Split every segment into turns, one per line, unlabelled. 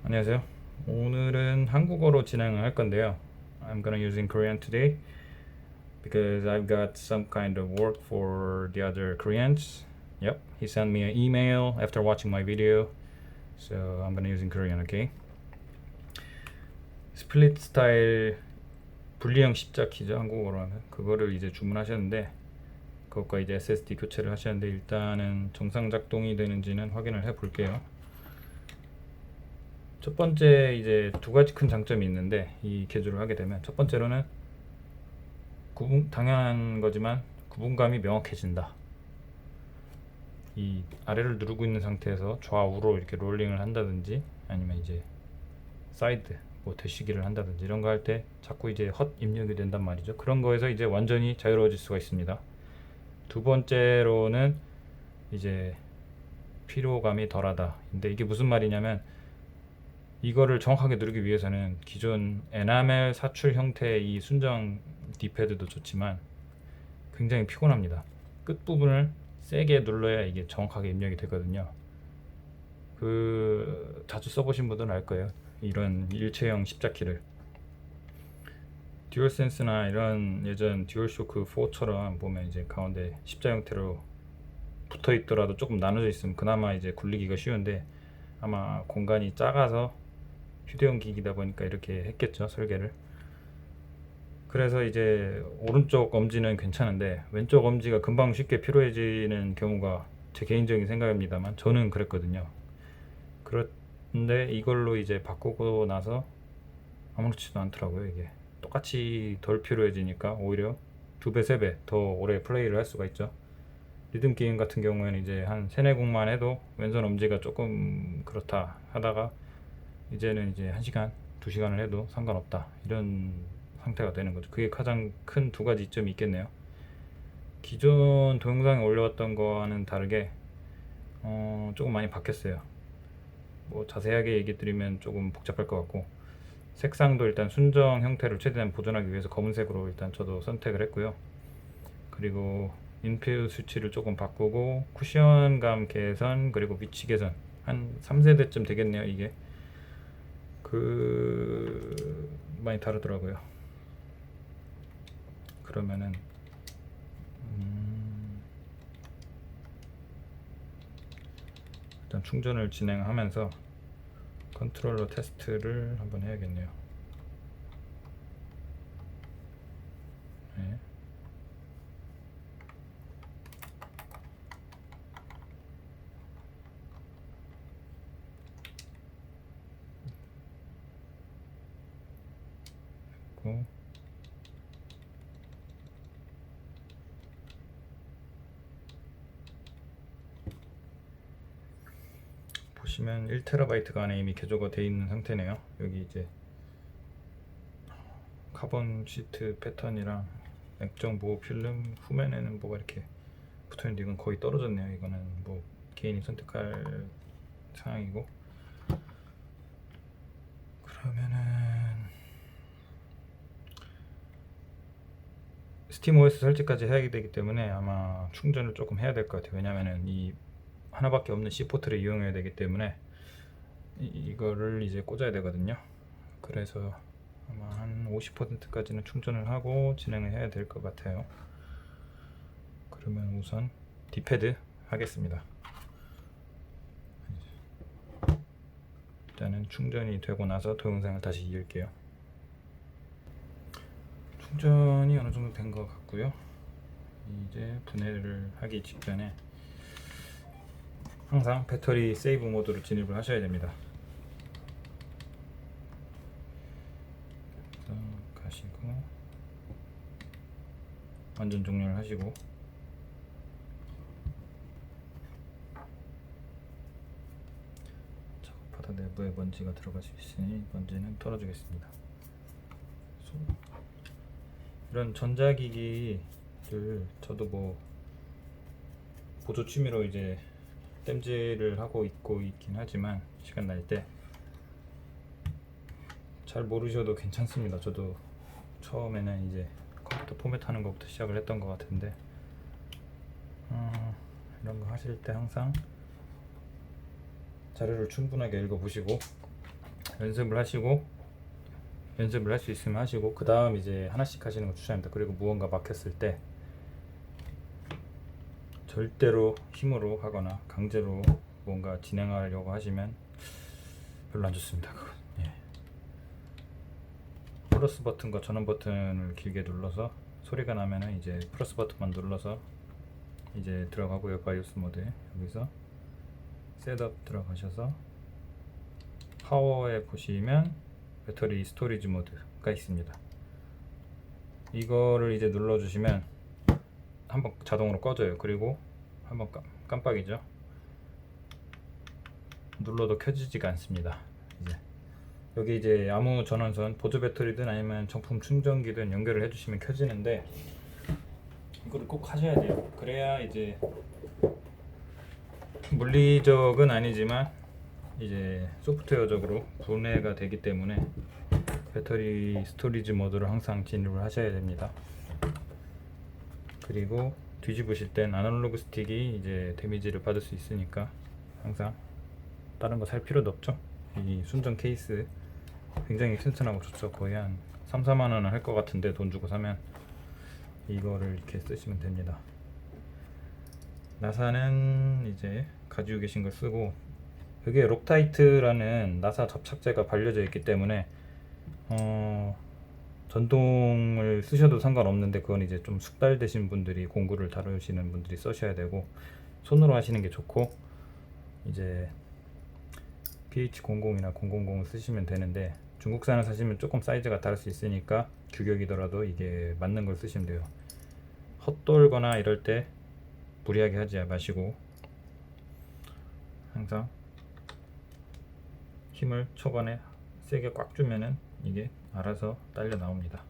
안녕하세요. 오늘은 한국어로 진행을 할 건데요. I'm gonna use in Korean today because I've got some kind of work for the other Koreans. Yep, he sent me an email after watching my video, so I'm gonna use in Korean, okay? 스플릿 스타일 분리형 십자키죠, 한국어로 하면. 그거를 이제 주문하셨는데 그것과 이제 SSD 교체를 하셨는데 일단은 정상 작동이 되는지는 확인을 해 볼게요. 첫 번째 이제 두 가지 큰 장점이 있는데 이 개조를 하게 되면 첫 번째로는 당연한 거지만 구분감이 명확해진다. 이 아래를 누르고 있는 상태에서 좌우로 이렇게 롤링을 한다든지 아니면 이제 사이드 뭐 되시기를 한다든지 이런 거 할 때 자꾸 이제 헛 입력이 된단 말이죠. 그런 거에서 이제 완전히 자유로워질 수가 있습니다. 두 번째로는 이제 피로감이 덜하다. 근데 이게 무슨 말이냐면 이거를 정확하게 누르기 위해서는 기존 에나멜 사출 형태의 이 순정 D패드도 좋지만 굉장히 피곤합니다. 끝부분을 세게 눌러야 이게 정확하게 입력이 되거든요. 자주 써보신 분들은 알 거예요. 이런 일체형 십자키를. 듀얼센스나 이런 예전 듀얼쇼크 4처럼 보면 이제 가운데 십자 형태로 붙어 있더라도 조금 나눠져 있으면 그나마 이제 굴리기가 쉬운데 아마 공간이 작아서 휴대용 기기다 보니까 이렇게 했겠죠, 설계를. 그래서 이제 오른쪽 엄지는 괜찮은데 왼쪽 엄지가 금방 쉽게 피로해지는 경우가 제 개인적인 생각입니다만 저는 그랬거든요. 그런데 이걸로 이제 바꾸고 나서 아무렇지도 않더라고요. 이게 똑같이 덜 피로해지니까 오히려 2배, 3배 더 오래 플레이를 할 수가 있죠. 리듬 게임 같은 경우에는 이제 한 3, 4곡만 해도 왼손 엄지가 조금 그렇다 하다가 이제는 이제 1시간, 2시간을 해도 상관없다. 이런 상태가 되는 거죠. 그게 가장 큰 두 가지 이점이 있겠네요. 기존 동영상에 올려왔던 거와는 다르게 조금 많이 바뀌었어요. 뭐 자세하게 얘기 드리면 조금 복잡할 것 같고 색상도 일단 순정 형태를 최대한 보존하기 위해서 검은색으로 일단 저도 선택을 했고요. 그리고 인필 수치를 조금 바꾸고 쿠션감 개선 그리고 위치 개선 한 3세대쯤 되겠네요. 이게 많이 다르더라고요. 그러면은 일단 충전을 진행하면서 컨트롤러 테스트를 한번 해야겠네요. 네. 됐고 보시면 1TB가 안에 이미 개조가 되어 있는 상태네요. 여기 이제 카본 시트 패턴이랑 액정 보호 필름 후면에는 뭐가 이렇게 붙어있는데 이건 거의 떨어졌네요. 이거는 뭐 개인이 선택할 상황이고 그러면은 스팀OS 설치까지 해야 되기 때문에 아마 충전을 조금 해야 될 것 같아요. 왜냐면은 이 하나밖에 없는 C포트를 이용해야 되기 때문에 이거를 이제 꽂아야 되거든요. 그래서 아마 한 50%까지는 충전을 하고 진행을 해야 될 것 같아요. 그러면 우선 D패드 하겠습니다. 일단은 충전이 되고 나서 동영상을 다시 이을게요. 충전이 어느 정도 된 것 같고요. 이제 분해를 하기 직전에 항상 배터리 세이브 모드로 진입을 하셔야 됩니다. 가시고 완전 종료를 하시고 작업하다 내부에 먼지가 들어갈 수 있으니 먼지는 털어주겠습니다. 이런 전자기기를 저도 뭐 보조 취미로 이제 땜질을 하고 있긴 하지만 시간 날 때 잘 모르셔도 괜찮습니다. 저도 처음에는 이제 컴퓨터 포맷하는 것부터 시작을 했던 것 같은데 이런 거 하실 때 항상 자료를 충분하게 읽어보시고 연습을 할 수 있으면 하시고 그 다음 이제 하나씩 하시는 거 추천합니다. 그리고 무언가 막혔을 때 절대로 힘으로 하거나 강제로 뭔가 진행하려고 하시면 별로 안 좋습니다. 그건. 예. 플러스 버튼과 전원 버튼을 길게 눌러서 소리가 나면은 이제 플러스 버튼만 눌러서 이제 들어가고요. 바이오스 모드에 여기서 셋업 들어가셔서 파워에 보시면 배터리 스토리지 모드가 있습니다. 이거를 이제 눌러주시면 한번 자동으로 꺼져요. 그리고 한번 깜빡이죠. 눌러도 켜지지가 않습니다. 이제 여기 이제 아무 전원선 보조 배터리든 아니면 정품 충전기든 연결을 해주시면 켜지는데 이거를 꼭 하셔야 돼요. 그래야 이제 물리적은 아니지만 이제 소프트웨어적으로 분해가 되기 때문에 배터리 스토리지 모드를 항상 진입을 하셔야 됩니다. 그리고 뒤집으실 땐 아날로그 스틱이 이제 데미지를 받을 수 있으니까 항상 다른 거 살 필요도 없죠. 이 순정 케이스 굉장히 튼튼하고 좋죠. 거의 한 3, 4만 원은 할 것 같은데 돈 주고 사면 이거를 이렇게 쓰시면 됩니다. 나사는 이제 가지고 계신 걸 쓰고 여기에 록타이트라는 나사 접착제가 발려져 있기 때문에 전동을 쓰셔도 상관없는데 그건 이제 좀 숙달되신 분들이 공구를 다루시는 분들이 써셔야 되고 손으로 하시는 게 좋고 이제 PH00이나 000을 쓰시면 되는데 중국산을 사시면 조금 사이즈가 다를 수 있으니까 규격이더라도 이게 맞는 걸 쓰시면 돼요. 헛돌거나 이럴 때 무리하게 하지 마시고 항상 힘을 초반에 세게 꽉 주면은 이게 알아서 딸려 나옵니다.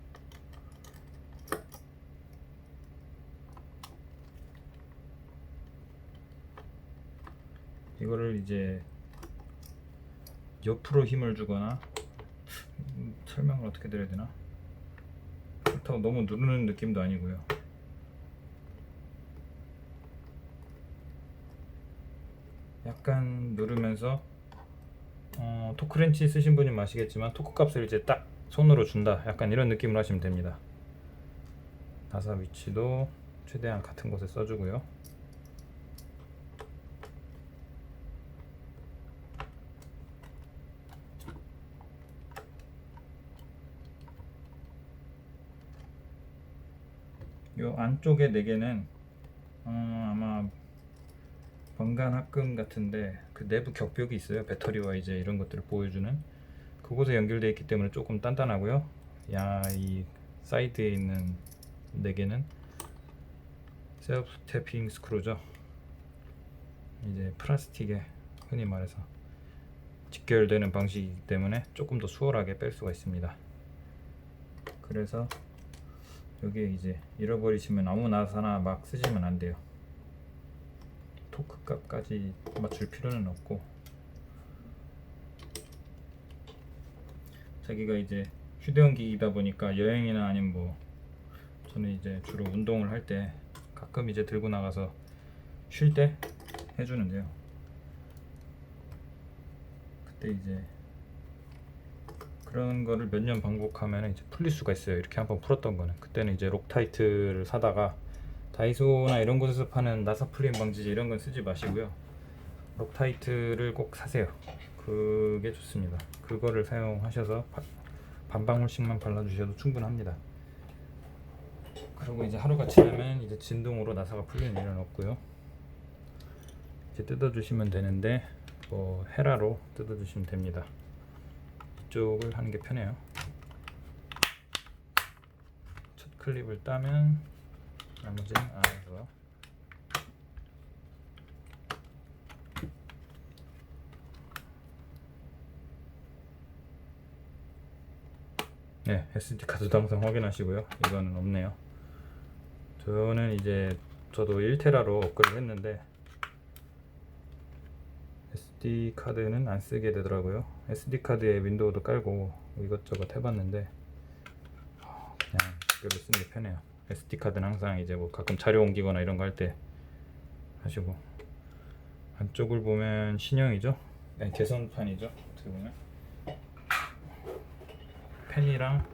이거를 이제 옆으로 힘을 주거나 설명을 어떻게 드려야 되나? 그렇다고 너무 누르는 느낌도 아니고요. 약간 누르면서 토크렌치 쓰신 분이 아시겠지만 토크 값을 이제 딱 손으로 준다. 약간 이런 느낌으로 하시면 됩니다. 나사 위치도 최대한 같은 곳에 써주고요. 요 안쪽에 4개는 아마 번간합금 같은데 그 내부 격벽이 있어요. 배터리와 이제 이런 것들을 보여주는 그곳에 연결되어 있기 때문에 조금 단단하고요. 이 사이드에 있는 4개는 셀프 스태핑 스크루죠. 이제 플라스틱에 흔히 말해서 직결되는 방식이기 때문에 조금 더 수월하게 뺄 수가 있습니다. 그래서 여기에 이제 잃어버리시면 아무 나사나 막 쓰시면 안 돼요. 토크 값까지 맞출 필요는 없고 자기가 이제 휴대용 기기다 보니까 여행이나 아니면 뭐 저는 이제 주로 운동을 할 때 가끔 이제 들고 나가서 쉴 때 해주는데요. 그때 이제 그런 거를 몇 년 반복하면 이제 풀릴 수가 있어요. 이렇게 한번 풀었던 거는 그때는 이제 록타이트를 사다가 다이소나 이런 곳에서 파는 나사 풀림 방지제 이런 건 쓰지 마시고요. 록타이트를 꼭 사세요. 그게 좋습니다. 그거를 사용하셔서 반 방울씩만 발라주셔도 충분합니다. 그리고 이제 하루가 지나면 이제 진동으로 나사가 풀리는 일은 없고요. 이제 뜯어주시면 되는데 뭐 헤라로 뜯어주시면 됩니다. 이쪽을 하는 게 편해요. 첫 클립을 따면 나머지는 알아서 네, SD 카드도 항상 확인하시고요. 이거는 없네요. 저는 이제 저도 1테라로 업그레이드 했는데 SD 카드는 안 쓰게 되더라고요. SD 카드에 윈도우도 깔고 이것저것 해봤는데 그냥 이걸로 쓰는 게 편해요. SD 카드는 항상 이제 뭐 가끔 자료 옮기거나 이런 거 할 때 하시고 안쪽을 보면 신형이죠. 네, 개선판이죠. 어떻게 보면 펜이랑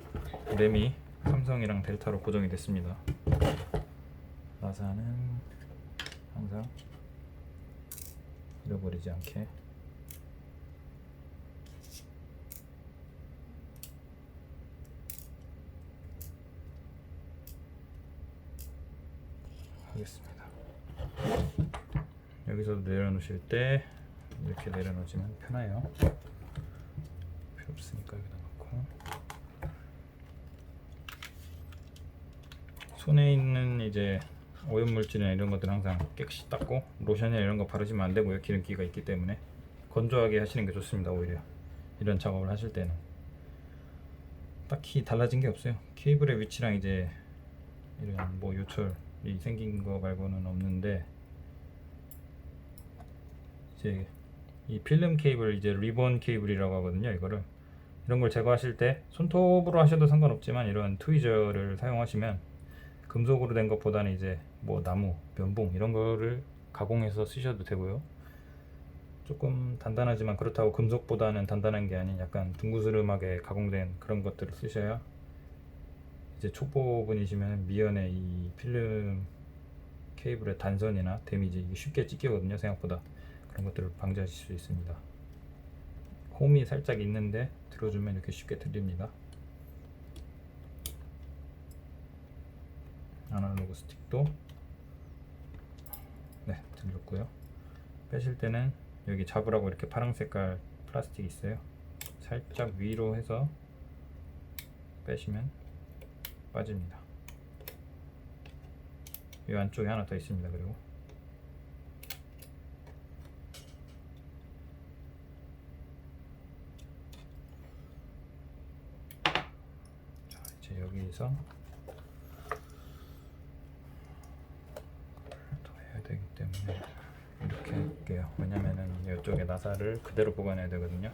램이 삼성이랑 델타로 고정이 됐습니다. 나사는 항상 잃어버리지 않게 하겠습니다. 여기서도 내려놓으실 때 이렇게 내려놓으시면 편해요. 필요 없으니까 여기다 놓고, 손에 있는 이제 오염물질이나 이런 것들 항상 깨끗이 닦고, 로션이나 이런 거 바르시면 안 되고요. 기름기가 있기 때문에 건조하게 하시는 게 좋습니다. 오히려 이런 작업을 하실 때는 딱히 달라진 게 없어요. 케이블의 위치랑 이제 이런 뭐 요철이 생긴 거 말고는 없는데, 이제 이 필름 케이블, 이제 리본 케이블이라고 하거든요. 이런 걸 제거하실 때 손톱으로 하셔도 상관없지만 이런 트위저를 사용하시면 금속으로 된 것보다는 이제 뭐 나무, 면봉 이런 거를 가공해서 쓰셔도 되고요. 조금 단단하지만 그렇다고 금속보다는 단단한 게 아닌 약간 둥그스름하게 가공된 그런 것들을 쓰셔야, 이제 초보분이시면 미연에 이 필름 케이블의 단선이나 데미지 이게 쉽게 찢기거든요. 생각보다 그런 것들을 방지하실 수 있습니다. 홈이 살짝 있는데 들어주면 이렇게 쉽게 들립니다. 아날로그 스틱도 네, 들렸고요. 빼실 때는 여기 잡으라고 이렇게 파란 색깔 플라스틱 있어요. 살짝 위로 해서 빼시면 빠집니다. 이 안쪽에 하나 더 있습니다. 그리고 자, 이제 여기서 더 해야 되기 때문에 이렇게 할게요. 왜냐면은 이쪽에 나사를 그대로 보관해야 되거든요.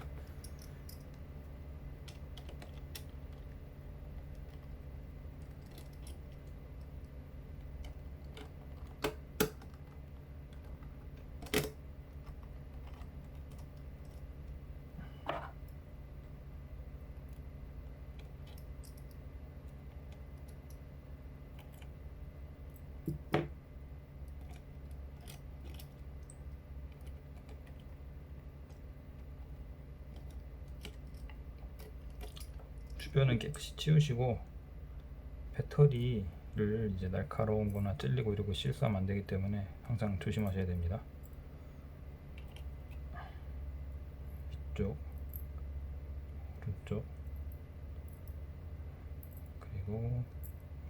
주변은 깨끗이 치우시고, 배터리를 이제 날카로운 거나 찔리고 이러고 실수하면 안 되기 때문에 항상 조심하셔야 됩니다. 이쪽, 오른쪽, 그리고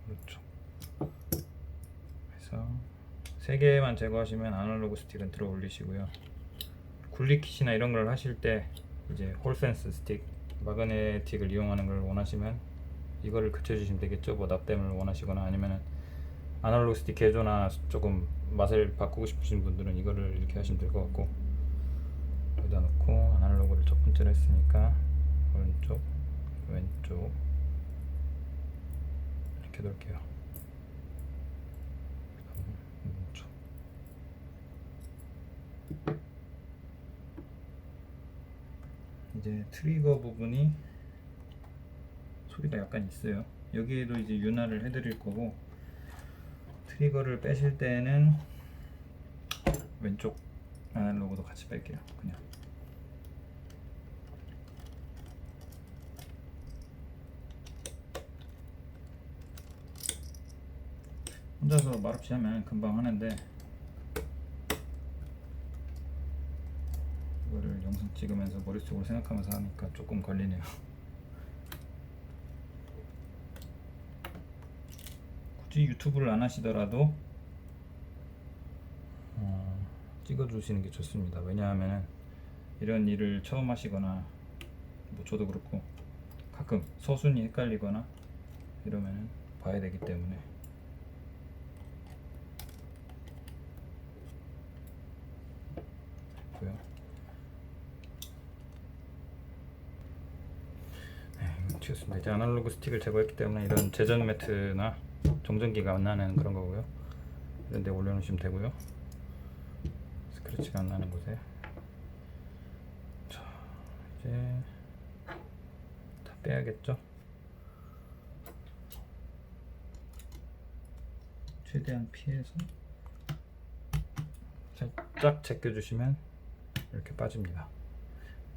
오른쪽 해서 3개만 제거하시면 아날로그 스틱은 들어 올리시고요. 굴리킷이나 이런 걸 하실 때 이제 홀센스 스틱, 마그네틱을 이용하는 걸 원하시면 이거를 그쳐주시면 되겠죠. 뭐 납땜을 원하시거나 아니면 아날로그 스틱 개조나 조금 맛을 바꾸고 싶으신 분들은 이거를 이렇게 하시면 될 것 같고, 여기다 놓고 아날로그를 첫 번째로 했으니까 오른쪽, 왼쪽 이렇게 놓을게요. 오른쪽. 이제 트리거 부분이 소리가 약간 있어요. 여기에도 이제 윤활을 해드릴 거고, 트리거를 빼실 때는 왼쪽 아날로그도 같이 뺄게요. 그냥 혼자서 말없이 하면 금방 하는데, 이거를 영상 찍으면서 머릿속으로 생각하면서 하니까 조금 걸리네요. 굳이 유튜브를 안 하시더라도 찍어주시는 게 좋습니다. 왜냐하면 이런 일을 처음 하시거나, 뭐 저도 그렇고 가끔 서순이 헷갈리거나 이러면 봐야 되기 때문에. 네, 튀었습니다. 이제 아날로그 스틱을 제거했기 때문에 이런 제전 매트나 정전기가 안 나는 그런 거고요. 이런 데 올려놓으시면 되고요. 스크래치가 안 나는 곳에. 자, 이제 다 빼야겠죠? 최대한 피해서 살짝 제껴주시면 이렇게 빠집니다.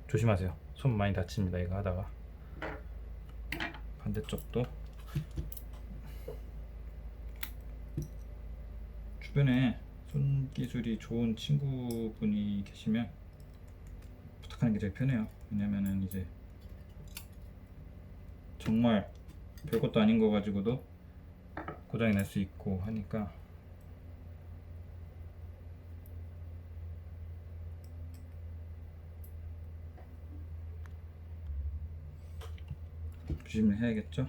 조심하세요. 손 많이 다칩니다. 이거 하다가. 반대쪽도 주변에 손기술이 좋은 친구분이 계시면 부탁하는 게 제일 편해요. 왜냐면은 이제 정말 별것도 아닌 거 가지고도 고장이 날 수 있고 하니까 조심을 해야겠죠.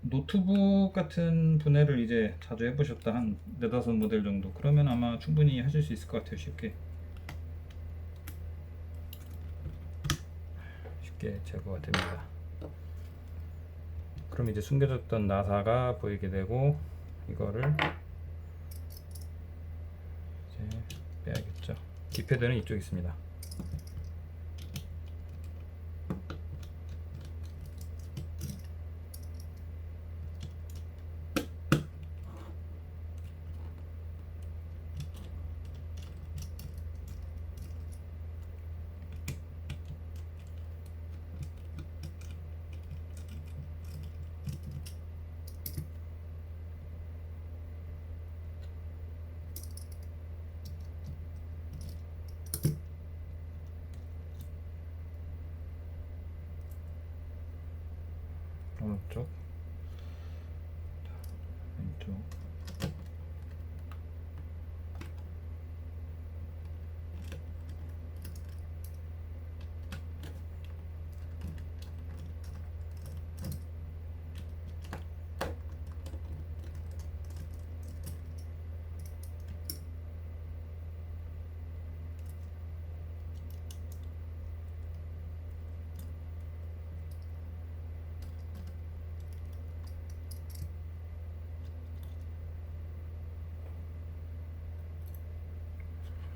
노트북 같은 분해를 이제 자주 해보셨다, 한 4~5 모델 정도, 그러면 아마 충분히 하실 수 있을 것 같아요. 쉽게 제거가 됩니다. 그럼 이제 숨겨졌던 나사가 보이게 되고 이거를 이제 빼야겠죠. 뒷패드는 이쪽에 있습니다. 오른쪽, 왼쪽.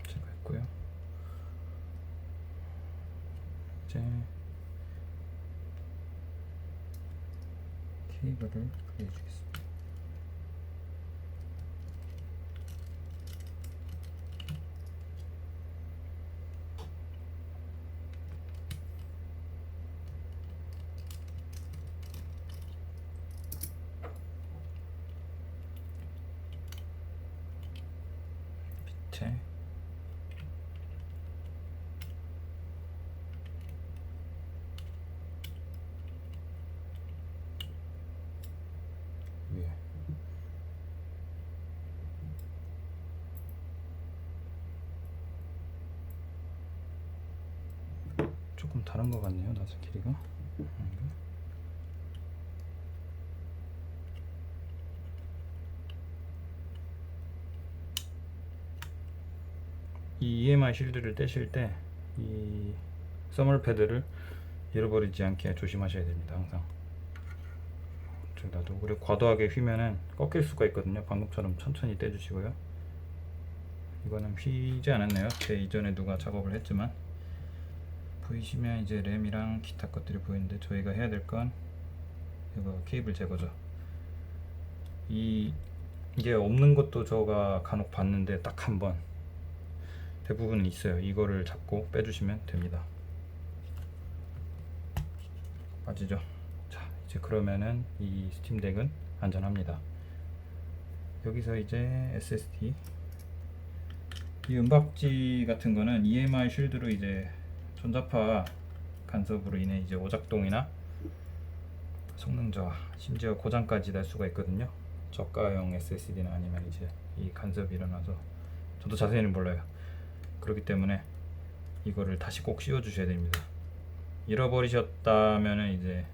제거했고요. 이제 케이블을 그려주겠습니다. 밑에 위에 조금 다른 것 같네요. 나사 길이가. 이 EMI 실드를 떼실 때 이 써멀 패드를 잃어버리지 않게 조심하셔야 됩니다. 항상 저기다도. 그리고 과도하게 휘면은 꺾일 수가 있거든요. 방금처럼 천천히 떼주시고요. 이거는 휘지 않았네요. 제 이전에 누가 작업을 했지만. 보이시면 이제 램이랑 기타 것들이 보이는데 저희가 해야 될 건 이거 케이블 제거죠. 이게 없는 것도 제가 간혹 봤는데 딱 한 번, 대부분 있어요. 이거를 잡고 빼주시면 됩니다. 빠지죠. 자, 이제 그러면은 이 스팀덱은 안전합니다. 여기서 이제 SSD, 이 은박지 같은 거는 EMI 쉴드로 이제 전자파 간섭으로 인해 이제 오작동이나 성능 저하, 심지어 고장까지 날 수가 있거든요. 저가형 SSD나 아니면 이제 이 간섭이 일어나서, 저도 자세히는 몰라요. 그렇기 때문에 이거를 다시 꼭 씌워 주셔야 됩니다. 잃어버리셨다면은 이제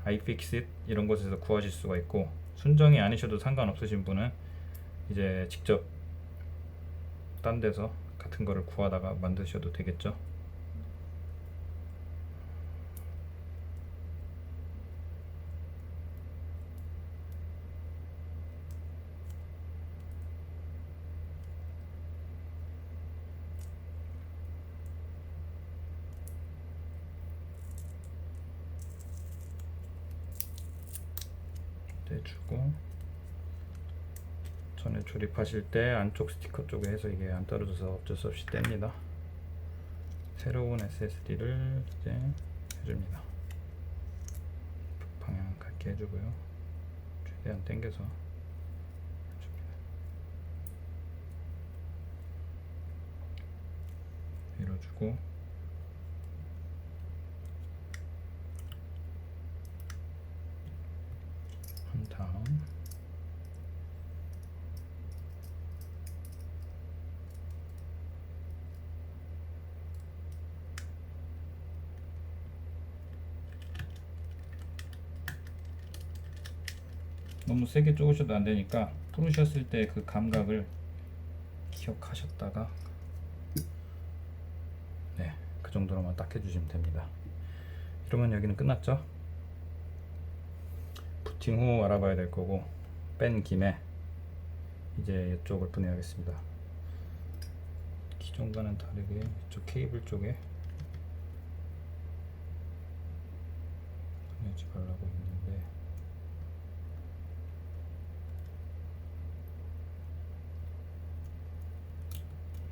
iFixit 이런 곳에서 구하실 수가 있고, 순정이 아니셔도 상관없으신 분은 이제 직접 딴 데서 같은 거를 구하다가 만드셔도 되겠죠. 떼주고, 전에 조립하실 때 안쪽 스티커 쪽에 해서 이게 안 떨어져서 어쩔 수 없이 뗍니다. 새로운 SSD를 이제 해줍니다. 방향 같게 해주고요. 최대한 당겨서 해줍니다. 밀어주고, 한 다음 너무 세게 쪼으셔도 안 되니까 풀으셨을 때 그 감각을 기억하셨다가, 네, 그 정도로만 딱 해주시면 됩니다. 이러면 여기는 끝났죠? 부팅 후 알아봐야 될 거고, 뺀 김에 이제 이쪽을 분해하겠습니다. 기존과는 다르게 이쪽 케이블 쪽에 분해하지 말라고 했는데,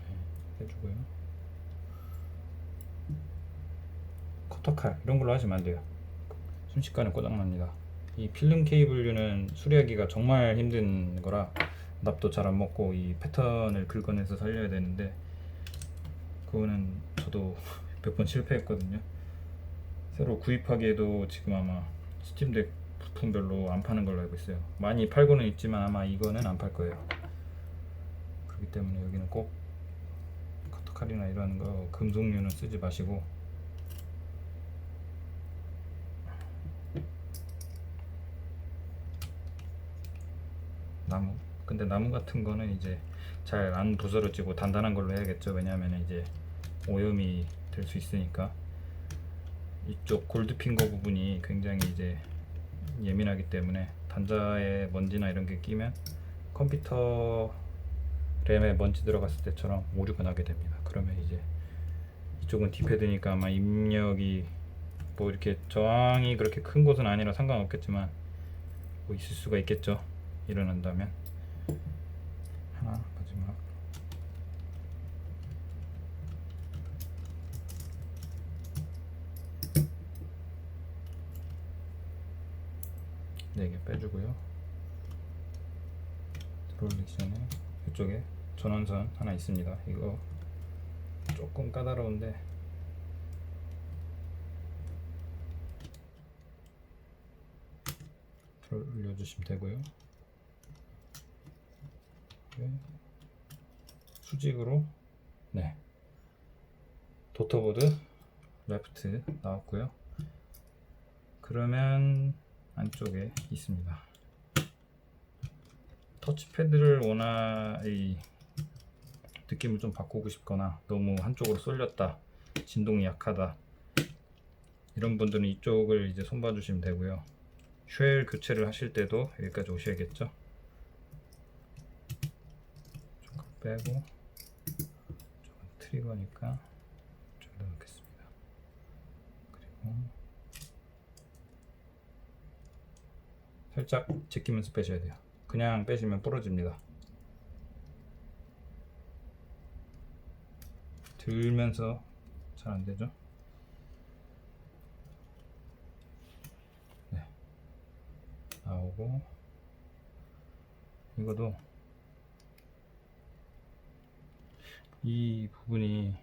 네, 해주고요. 커터칼 이런 걸로 하시면 안 돼요. 순식간에 고장납니다. 이 필름 케이블류는 수리하기가 정말 힘든 거라 납도 잘 안 먹고 이 패턴을 긁어내서 살려야 되는데, 그거는 저도 몇 번 실패했거든요. 새로 구입하기에도 지금 아마 스팀덱 부품별로 안 파는 걸로 알고 있어요. 많이 팔고는 있지만 아마 이거는 안 팔 거예요. 그렇기 때문에 여기는 꼭 커터칼이나 이런 거 금속류는 쓰지 마시고, 나무, 근데 나무 같은 거는 이제 잘 안 부스러지고 단단한 걸로 해야겠죠. 왜냐하면 이제 오염이 될 수 있으니까. 이쪽 골드핑거 부분이 굉장히 이제 예민하기 때문에 단자에 먼지나 이런 게 끼면 컴퓨터 램에 먼지 들어갔을 때처럼 오류가 나게 됩니다. 그러면 이제 이쪽은 D패드니까 아마 입력이 뭐 이렇게 저항이 그렇게 큰 곳은 아니라 상관없겠지만 뭐 있을 수가 있겠죠. 일어난다면. 하나 마지막 4개 빼주고요. 들어올리기 전에 이쪽에 전원선 하나 있습니다. 이거 조금 까다로운데 들어올려주시면 되고요. 수직으로, 네, 도터보드 레프트 나왔고요. 그러면 안쪽에 있습니다. 터치패드를 이 느낌을 좀 바꾸고 싶거나 너무 한쪽으로 쏠렸다, 진동이 약하다, 이런 분들은 이쪽을 이제 손봐 주시면 되고요. 쉘 교체를 하실 때도 여기까지 오셔야겠죠. 조금 빼고, 조금 트리거니까 좀 더 넣겠습니다. 그리고 살짝 제끼면서 빼셔야 돼요. 그냥 빼시면 부러집니다. 들면서 잘 안되죠. 네, 나오고, 이것도 이 부분이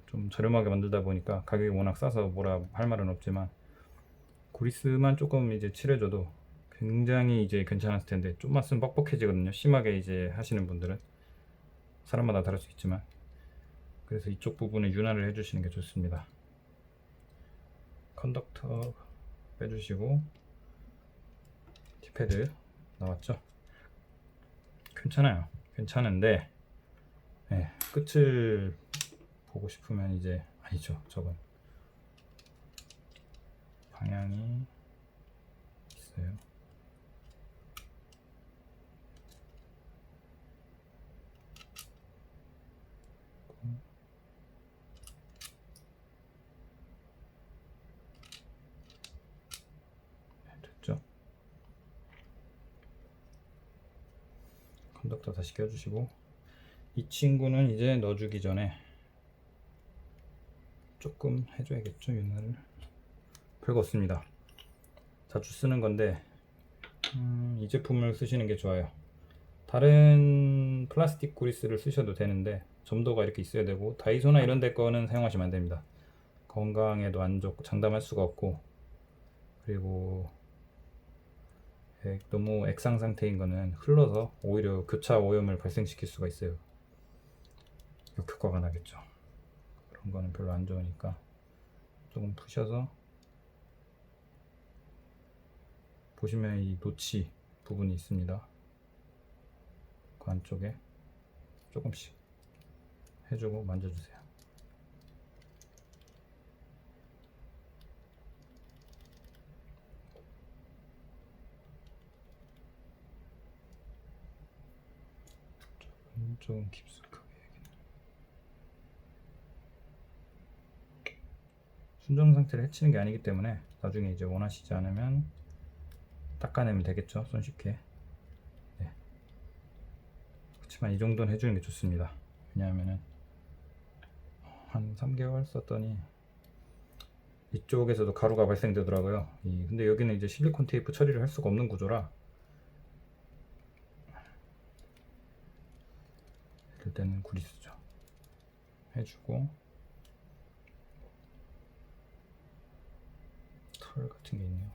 좀 저렴하게 만들다 보니까 가격이 워낙 싸서 뭐라 할 말은 없지만, 그리스만 조금 이제 칠해줘도 굉장히 이제 괜찮았을 텐데, 좀만 쓰면 뻑뻑해지거든요. 심하게 이제 하시는 분들은. 사람마다 다를 수 있지만, 그래서 이쪽 부분에 윤활을 해주시는 게 좋습니다. 컨덕터 빼주시고, D패드 나왔죠? 괜찮아요. 괜찮은데, 네, 끝을 보고 싶으면 이제, 아니죠, 저건 방향이 있어요. 네, 됐죠? 인버터 다시 껴주시고, 이 친구는 이제 넣어주기 전에 조금 해줘야겠죠. 윤활을. 별거 없습니다. 자주 쓰는 건데 이 제품을 쓰시는 게 좋아요. 다른 플라스틱 그리스를 쓰셔도 되는데 점도가 이렇게 있어야 되고, 다이소나 이런 데 거는 사용하시면 안 됩니다. 건강에도 안 좋고 장담할 수가 없고, 그리고 너무 액상 상태인 거는 흘러서 오히려 교차 오염을 발생시킬 수가 있어요. 역효과가 나겠죠. 그런 거는 별로 안 좋으니까 조금 푸셔서, 보시면 이 노치 부분이 있습니다. 그 안쪽에 조금씩 해주고 만져주세요. 좀 깊숙하게. 순정 상태를 해치는 게 아니기 때문에 나중에 이제 원하시지 않으면 닦아내면 되겠죠, 손쉽게. 네. 그렇지만 이 정도는 해주는 게 좋습니다. 왜냐하면은 한 3개월 썼더니 이쪽에서도 가루가 발생되더라고요. 근데 여기는 이제 실리콘 테이프 처리를 할 수가 없는 구조라, 이럴 때는 구리스죠. 해주고, 털 같은 게 있네요.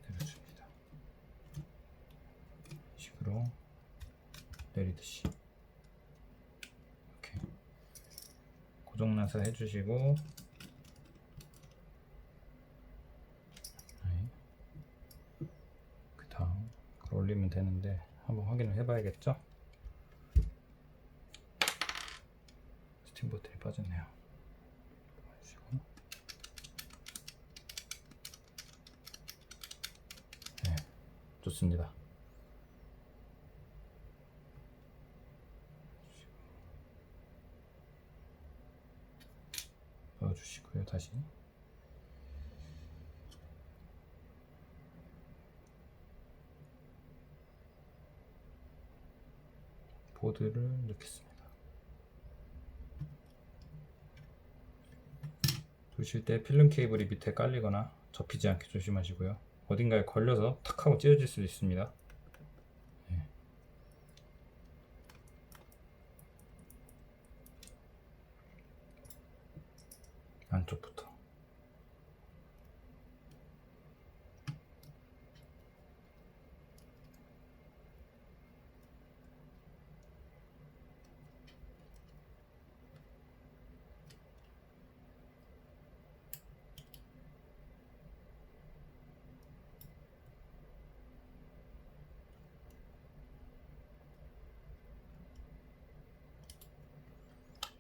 내려줍니다. 이런 식으로 내리듯이 이렇게 고정나사 해주시고, 그 다음 그걸 올리면 되는데 한번 확인을 해봐야겠죠. 스팀 버튼이 빠졌네요. 네, 좋습니다. 넣어주시고요. 다시 보드를 넣겠습니다. 두실 때 필름 케이블이 밑에 깔리거나 접히지 않게 조심하시고요. 어딘가에 걸려서 탁 하고 찢어질 수도 있습니다. 네. 안쪽부터.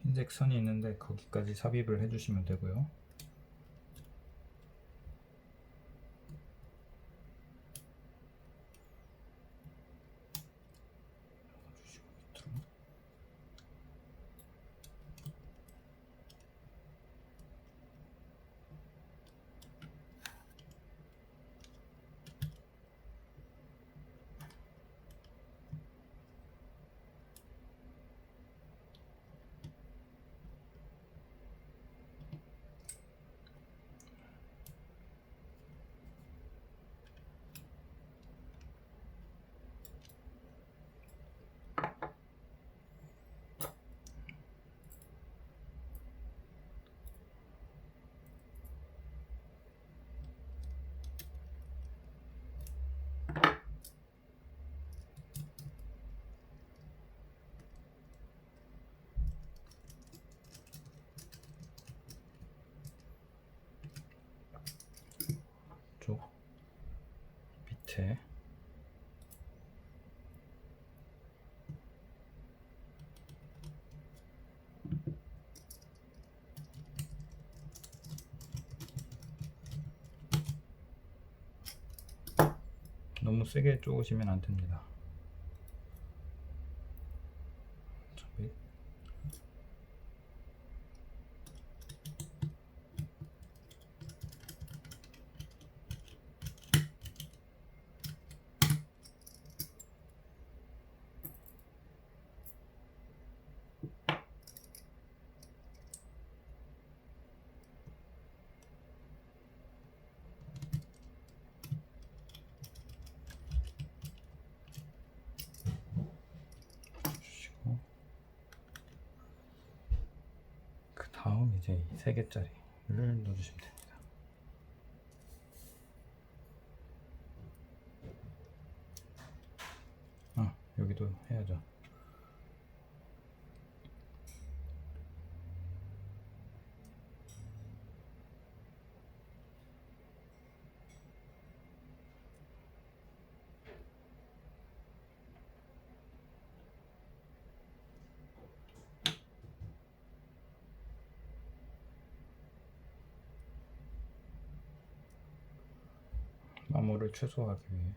흰색 선이 있는데 거기까지 삽입을 해주시면 되고요. 쪽 밑에 너무 세게 쪼으시면 안 됩니다. 그럼 이제 이 3개짜리를 넣어주시면 됩니다. 여기도 해야죠. 마모를 최소화하기 위해.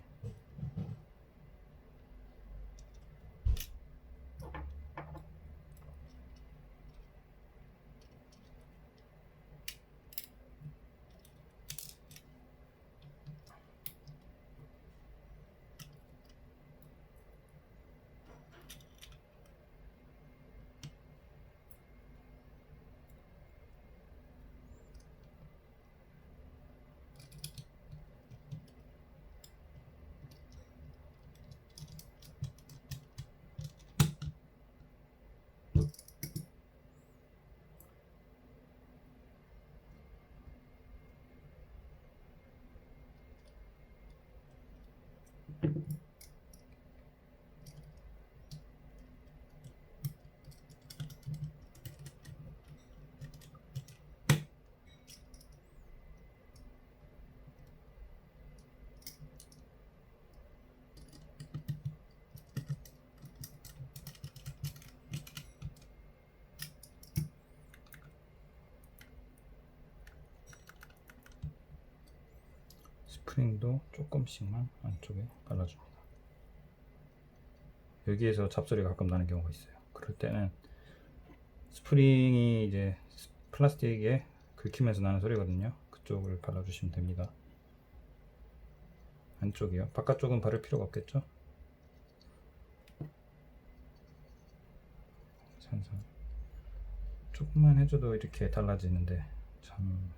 스프링도 조금씩만 안쪽에 발라줍니다. 여기에서 잡소리가 가끔 나는 경우가 있어요. 그럴 때는 스프링이 이제 플라스틱에 긁히면서 나는 소리거든요. 그쪽을 발라주시면 됩니다. 안쪽이요. 바깥쪽은 바를 필요가 없겠죠? 살살 조금만 해줘도 이렇게 달라지는데 참.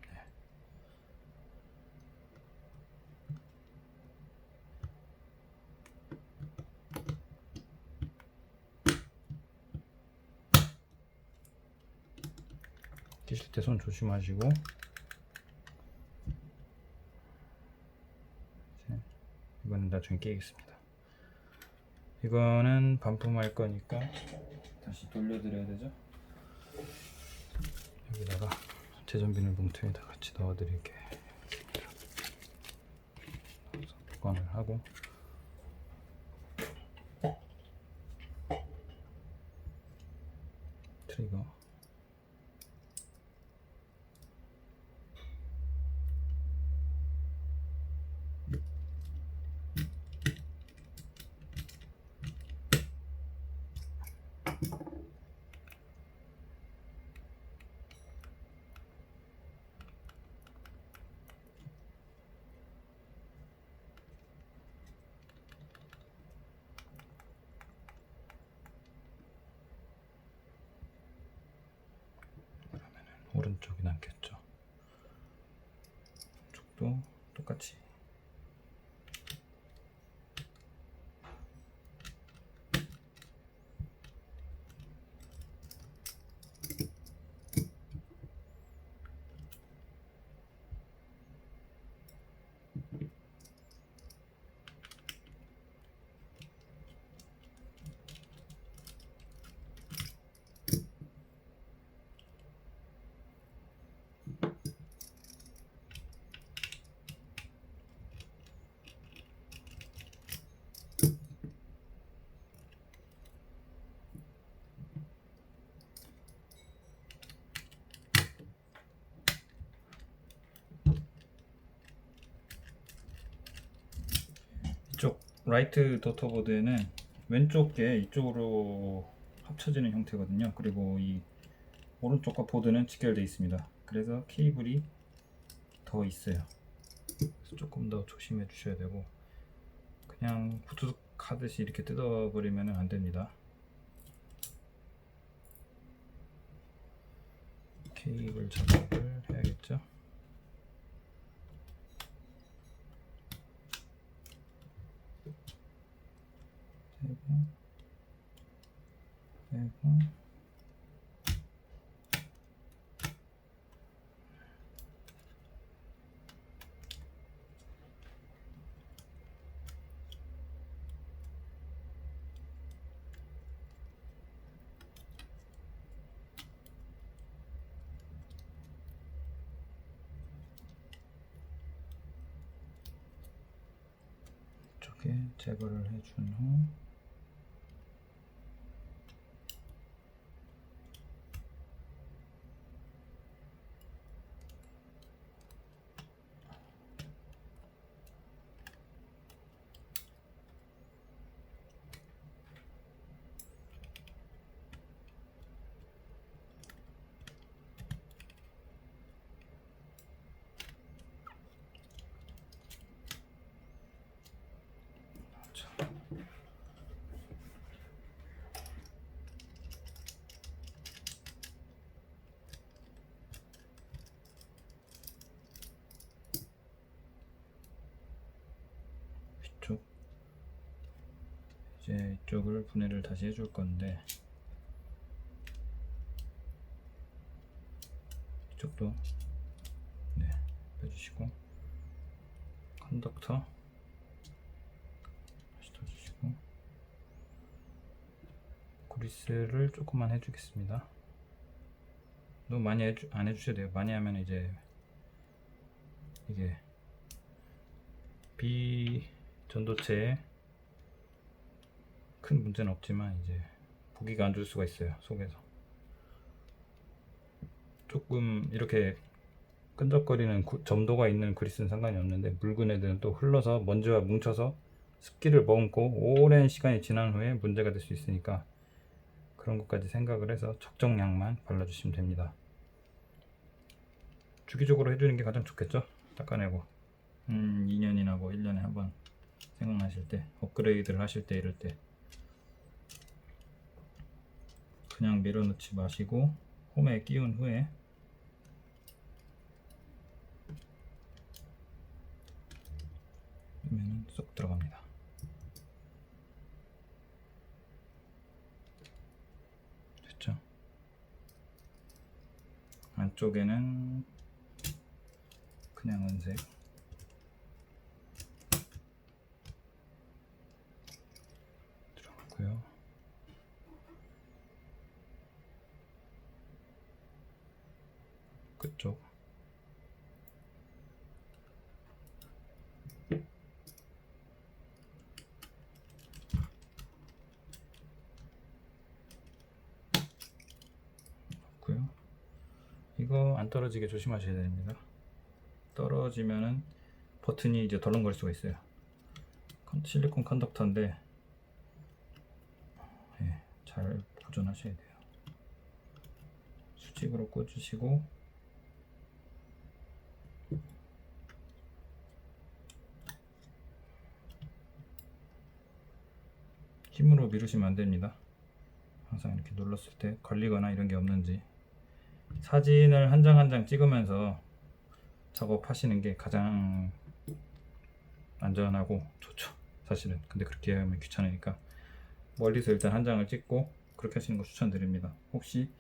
끼실 때 손 조심하시고. 이거는 나중에 끼겠습니다. 이거는 반품할 거니까 다시 돌려드려야 되죠. 여기다가 제전비닐 봉투에다 같이 넣어드릴게요. 보관을 하고 트리거 오른쪽이 남겠죠. 이쪽도 똑같이. 이쪽 라이트 도터보드에는 왼쪽 게 이쪽으로 합쳐지는 형태거든요. 그리고 이 오른쪽과 보드는 직결되어 있습니다. 그래서 케이블이 더 있어요. 그래서 조금 더 조심해 주셔야 되고, 그냥 후두둑 하듯이 이렇게 뜯어버리면 안 됩니다. 케이블 작업을 해야겠죠. 이렇게 제거를 해준 후 위쪽 이제 이쪽을 분해를 다시 해줄 건데 이쪽도 네 빼주시고 컨덕터 다시 떠주시고 그리스를 조금만 해주겠습니다. 너무 많이 안 해주셔도 돼요. 많이 하면 이제 이게 비전도체에 큰 문제는 없지만 이제 보기가 안 좋을 수가 있어요. 속에서 조금 이렇게 끈적거리는 점도가 있는 그리스는 상관이 없는데 묽은 애들은 또 흘러서 먼지와 뭉쳐서 습기를 머금고 오랜 시간이 지난 후에 문제가 될 수 있으니까 그런 것까지 생각을 해서 적정량만 발라주시면 됩니다. 주기적으로 해주는 게 가장 좋겠죠. 닦아내고 2년이나 뭐 1년에 한번 생각나실 때 업그레이드를 하실 때 이럴 때 그냥 밀어넣지 마시고 홈에 끼운 후에 그러면 쏙 들어갑니다. 됐죠? 안쪽에는 그냥 은색 들어가고요. 끝쪽 넣고요. 이거 안 떨어지게 조심하셔야 됩니다. 떨어지면은 버튼이 이제 덜렁거릴 수가 있어요. 실리콘 컨덕터인데 예, 잘 보존하셔야 돼요. 수직으로 꽂으시고 힘으로 밀으시면 안 됩니다. 항상 이렇게 눌렀을 때 걸리거나 이런 게 없는지 사진을 한 장 한 장 찍으면서 작업하시는 게 가장 안전하고 좋죠, 사실은. 근데 그렇게 하면 귀찮으니까 멀리서 일단 한 장을 찍고 그렇게 하시는 거 추천드립니다. 혹시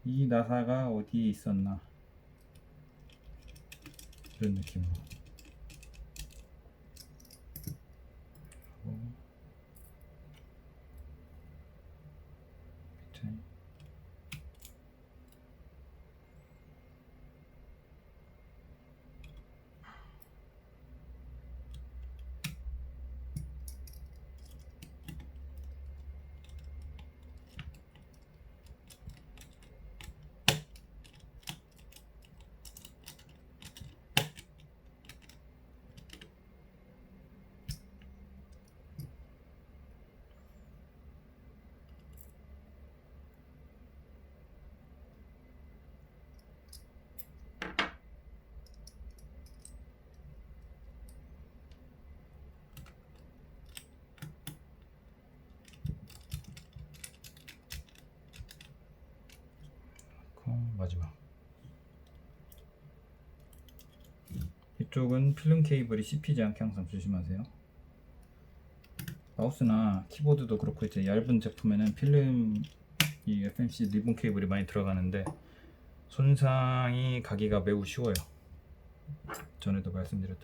이 나사가 어디에 있었나 이런 느낌으로 밑에 마지막 이쪽은 필름 케이블이 씹히지 않게 항상 조심하세요. 마우스나 키보드도 그렇고 이제 얇은 제품에는 필름 이 FMC 리본 케이블이 많이 들어가는데 손상이 가기가 매우 쉬워요. 전에도 말씀드렸다시피